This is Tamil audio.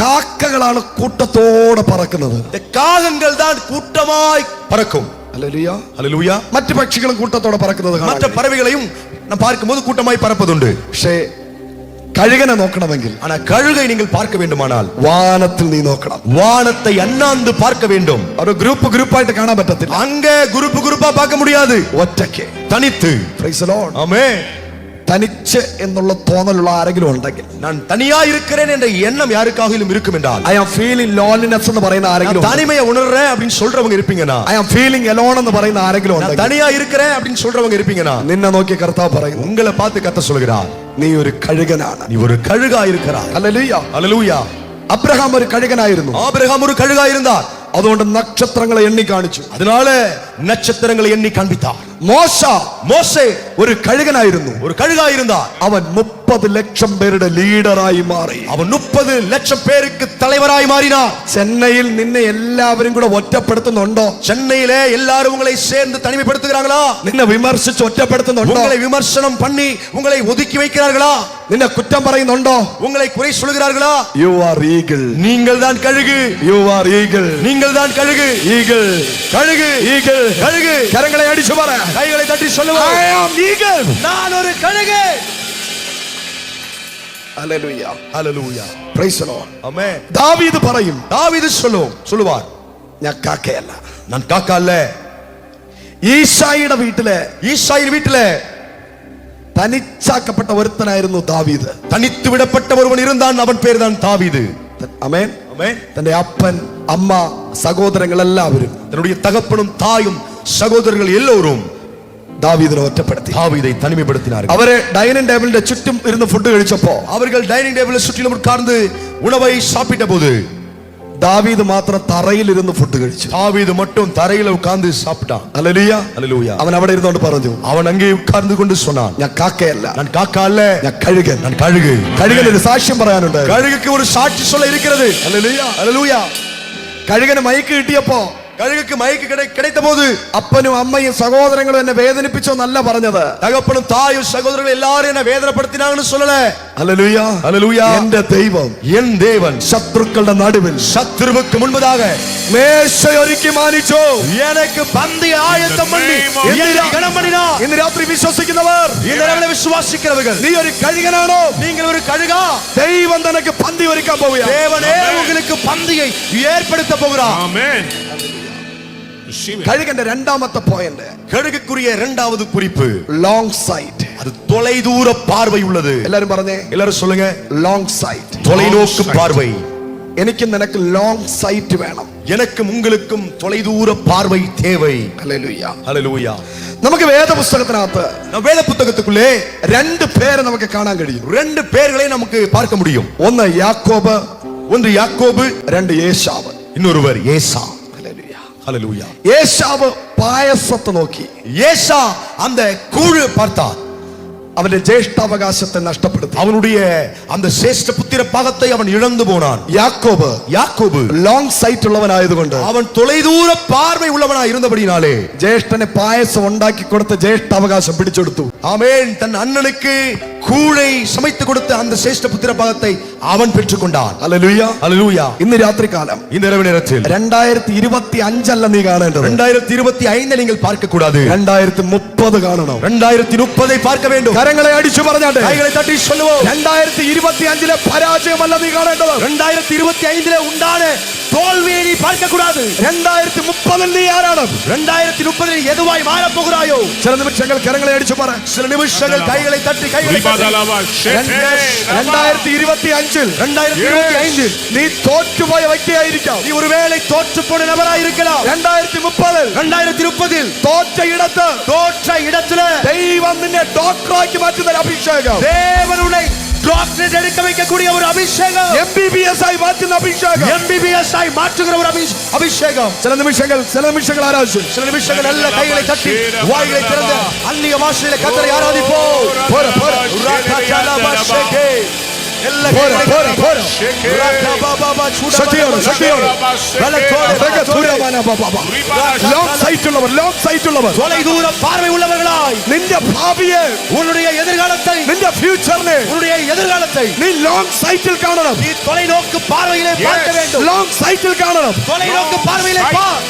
കാക്കകളാണ് കൂട്ടത്തോടെ പറക്കുന്നത്. കാകങ്ങൾ தான் கூட்டமாய் பறக்கும். Hallelujah, hallelujah. മറ്റു പക്ഷികളും കൂട്ടത്തോടെ പറക്കുന്നത് കാണാം. മറ്റു പറവകളെയും നാം பார்க்கும்போது கூட்டமாய் பறப்பதுண்டு. പക്ഷേ കഴുകനെ നോക്കണമെങ്കിൽ, ஆனா கழுகை நீங்கள் பார்க்க வேண்டுமானால் വാനത്തിൽ നീ നോക്കണം. வானத்தை அண்ணாந்து பார்க்க வேண்டும். ഒരു ഗ്രൂപ്പായിട്ട് കാണാൻ പറ്റത്തില്ല. அங்க குரூப்பா பார்க்க முடியாது. ഒറ്റയ്ക്ക്, தனித்து. Praise the lord. ஆமென். തനിച്ച് എന്നുള്ള തോന്നലുള്ള ആരെങ്കിലും ഉണ്ടെങ്കിൽ, நான் தனியா இருக்கிறேன் என்ற எண்ணம் யாருக்காகிலும் இருக்கும் என்றால், I am feeling loneliness എന്ന് പറയുന്ന ആരെങ്കിലും, தனிமையை உணர்றேன் அப்படின்னு சொல்றவங்க இருப்பீங்கனா, I am feeling alone എന്ന് പറയുന്ന ആരെങ്കിലും ഉണ്ടെങ്കിൽ, தனியா இருக்கிறேன் அப்படின்னு சொல்றவங்க இருப்பீங்கனா, നിന്നെ നോക്കി കർത്താവ് പറയുന്നു, உங்களை பார்த்து கர்த்தர் சொல்கிறார், നീ ഒരു കഴുകനാണ്. நீ ஒரு கழுகா இருக்கிறாய். ഹല്ലേലൂയ, ஹல்லேலூயா. അബ്രഹാം ഒരു കഴുകനായിരുന്നു. ஆபிரகாம் ஒரு கழுகா இருந்தார். അതുകൊണ്ട് നക്ഷത്രങ്ങളെ എണ്ണി കാണിച്ചു. அதனால நட்சத்திரங்களை எண்ணி காண்பித்தார். മോശെ ഒരു കഴുകനായിരുന്നു. ஒரு கழுகா இருந்தார். അവൻ 30 ലക്ഷം പേരുടെ ലീഡറായി മാറി. அவன் 30 லட்சம் பேருக்கு தலைவராய் மாறினார். ചെന്നൈയിൽ നിന്നെ എല്ലാവരും കൂടെ ഒറ്റപ്പെടുത്തുന്നുണ്ടോ? சென்னையிலே எல்லாரும் உங்களை சேர்ந்து தனிமைப்படுத்துகிறாங்களா? നിന്നെ വിമർശിച്ച് ഒറ്റപ്പെടുത്തുന്നുണ്ടോ? உங்களை விமர்சனம் பண்ணி உங்களை ஒதுக்கி வைக்கிறார்களா? നിന്നെ കുറ്റം പറയുന്നുണ്ടോ? உங்களை குறை சொல்கிறார்களா? You are eagle. நீங்கள் தான் கழுகு. You are eagle. நீங்கள் தான் கழுகு. Eagle. கழுகு. Eagle. கழுகு. கரங்களை அடிச்சு பாரு. கைகளை தட்டி சொல்லுவோம். I am eagle. நான் ஒரு கழுகு. Hallelujah. Hallelujah. Praise the Lord. Amen. தாவீது പറയും, தாவீது சொல்லுவார், ഞാൻ കാക്കയല്ല. நான் காக்கா அல்ல. ஈசாயிയുടെ വീട്ടിലെ തനിച്ചാക്കപ്പെട്ട ഒരുത്തനായിരുന്നു ദാവീദ്. தனித்து விடப்பட்ட ஒருவன் இருந்தான். அவன் பேர் தான் தாவீது. ആമേൻ. ஆமென். തന്റെ അപ്പൻ, അമ്മ, സഹോദരങ്ങൾ എല്ലാവരും, தன்னுடைய தகப்பனும் தாயும் சகோதரர்கள் எல்லோரும் ദാവീദിനെ ഒറ്റപ്പെടുത്തി. தாவீதை தனிமைப்படுத்தினார்கள். അവരെ ഡൈനിങ് ടേബിളിന്റെ ചുറ്റും ഇരുന്ന് ഫുഡ് കഴിച്ചപ്പോ, அவர்கள் டைனிங் டேபிளை சுற்றிலும் உட்கார்ந்து உணவை சாப்பிட்ட போது, ദാവീദ് മാത്രം തറയിൽ ഇരുന്ന് ഫുഡ് കഴിച്ചു. தாவீது மட்டும் தரையில உட்கார்ந்து சாப்பிட்டான். ഹല്ലേലൂയ. ஹல்லேலூயா. അവൻ അവിടെ ഇരുന്നോണ്ട് പറഞ്ഞു, அவன் அங்கே உட்கார்ந்து கொண்டு சொன்னான், ഞാൻ കാക്കയല്ല, நான் காக்கா அல்ல, ഞാൻ കഴുകൻ. நான் கழுகு. കഴുകന് ഒരു സാക്ഷ്യം പറയാനുണ്ട്. கழுகுக்கு ஒரு சாட்சி சொல்ல இருக்கிறது. ഹല്ലേലൂയ. ஹல்லேலூயா. കഴുകന് മൈക്ക് കിട്ടിയപ്പോ, கழுகுக்கு மைக்கு கிடைத்த போது, അപ്പനും അമ്മയും സഹോദരങ്ങളും എന്നെ വേദനിപ്പിച്ചോന്നല്ല പറഞ്ഞത്. தகப்பனும் தாயும் சகோதரர்கள் எல்லாரும் என்ன வேதனைப்படுத்தினாங்கன்னு சொல்லல. ഹല്ലേലൂയ. ஹல்லேலூயா. എന്റെ ദൈവം, என் தேவன் ശത്രുക്കളുടെ നടുവിൽ சத்துருவுக்கு முன்பதாக മേശയൊരുക്കി മാനിച്ചു. எனக்கு பந்தி ஆயத்தம் பண்ணி என்னை கனம் பண்ணினார். ഇന്ന് രാത്രി വിശ്വസിക്കുന്നവർ, இந்த இரவிலே விசுவாசிக்கிறவர்கள், നീ ഒരു കഴുകനാണോ? நீங்கள் ஒரு கழுகா? ദൈവം നിനക്ക് പന്തി ഒരുക്കാൻ പോവുകയാണ്. தேவனே உங்களுக்கு பந்தியை ஏற்படுத்த போகிறார். ஆமென். കഴുകന്റെ രണ്ടാമത്തെ പോയിന്റ്, கழுகுக்குரிய இரண்டாவது குறிப்பு, ലോങ് സൈറ്റ്. அது தொலைதூர பார்வை உள்ளது. എല്ലാരും പറഞ്ഞേ, எல்லாரும் சொல்லுங்க, ലോങ് സൈറ്റ്. தொலைநோக்கு பார்வை. എനിക്കും നിനക്ക് ലോങ് സൈറ്റ് വേണം. எனக்கும் உங்களுக்கும் தொலைதூர பார்வை தேவை. ഹല്ലേലൂയ. ஹல்லேலூயா. നമുക്ക് വേദപുസ്തകത്തിനകത്ത് வேத புத்தகத்துக்குள்ளே രണ്ട് പേരെ നമുക്ക് കാണാൻ കഴിയും. ரெண்டு பேர்களை நமக்கு பார்க்க முடியும். ഒന്ന് യാക്കോബ്, ஒன்று யாக்கோபு, രണ്ട് ഏശാവ്. இன்னொருவர் ஏசா. ഹല്ലേലൂയ. ஹல்லேலூயா. ഏശാവ് പായസത്തെ നോക്കി, ஏசா அந்த கூழு பார்த்தார். അവന്റെ ജ്യേഷ്ഠാവകാശത്തെ നഷ്ടപ്പെടുത്തി. அவனுடைய அந்த சேஷ்ட புத்திர பாகத்தை அவன் இழந்து போனான். யாக்கோபு ലോങ് സൈറ്റ് ഉള്ളവനായതുകൊണ്ട്, அவன் தொலைதூர பார்வை உள்ளவனாய் இருந்தபடினாலே, ജ്യേഷ്ഠന് പായസം ഉണ്ടാക്കി കൊടുത്ത ജ്യേഷ്ഠാവകാശം പിടിച്ചെടുത്തു. ஆமென். தன் அண்ணனுக்கு கூழை சமைத்து கொடுத்த அந்த சேஷ்ட புத்திர பாகத்தை அவன் பெற்றுக்கொண்டான். ഹല്ലേലൂയ. ஹல்லேலூயா. ഇന്ന് രാത്രികാലം, இந்த இரவு நேரத்தில் 2025 അല്ല നീ കാണേണ്ടത്, 2025 நீங்கள் பார்க்க கூடாது, 2030 കാണണം. 2030 பார்க்க வேண்டும். കരങ്ങളെ അടിച്ചു പറഞ്ഞാട്ടെ, கைகளை தட்டி சொல்லுவோம், 2025 പരാജയമല്ല നീ കാണേണ്ടത്, 2025 உண்டான தோல்வியை நீ பார்க்க கூடாது. 2030 നീ ആരാണ്? 2030 எதுவாய் மாற போகிறாயோ? ചില നിമിഷങ്ങൾ കരങ്ങളെ അടിച്ചു പറ. சில நிமிஷங்கள் கைகளை தட்டி 2025 നീ തോറ്റുപോയ വ്യക്തിയായിരിക്കാം. நீ ஒருவேளை தோற்று போன நபராய் இருக்கலாம். 2030 തോറ്റ ഇടത്തില് ദൈവം നിന്നെ ഡോക്ടറാക്കി മാറ്റുന്ന അഭിഷേകം, தேவனுடைய டாக்டரேட் எடுக்க வைக்கக்கூடிய ஒரு அபிஷேகம், MBBS ആയി മാറ്റുന്ന അഭിഷേകം, MBBS ஆയി மாற்றுகிற ஒரு அபிஷேகம். ചില നിമിഷങ്ങൾ ആരാധിച്ചു. சில நிமிஷங்கள் நல்ல கைகளை தட்டி வாய்களை திறந்து அந்நிய பாஷையிலே கர்த்தரை ஆராதிப்போம். എല്ലാ പോരാ, പോരാ, പോരാ. ശക്തിയോടെ, ശക്തിയോടെ. ലോങ് സൈറ്റ് ഉള്ളവർ, ലോങ് സൈറ്റ് ഉള്ളവർ, தொலைதூர பார்வை உள்ளவர்களாய் നിന്റെ ഭാവിയെ, உன்னுடைய எதிர்காலத்தை നിന്റെ ഫ്യൂച്ചറിനെ உன்னுடைய എതിർകാലத்தை നീ ലോങ് സൈറ്റിൽ കാണണം. நீ தொலைநோக்கு பார்வையிலே பார்க்க வேண்டும். ലോങ് സൈറ്റിൽ കാണണം. தொலைநோக்கு பார்வையிலே பார்.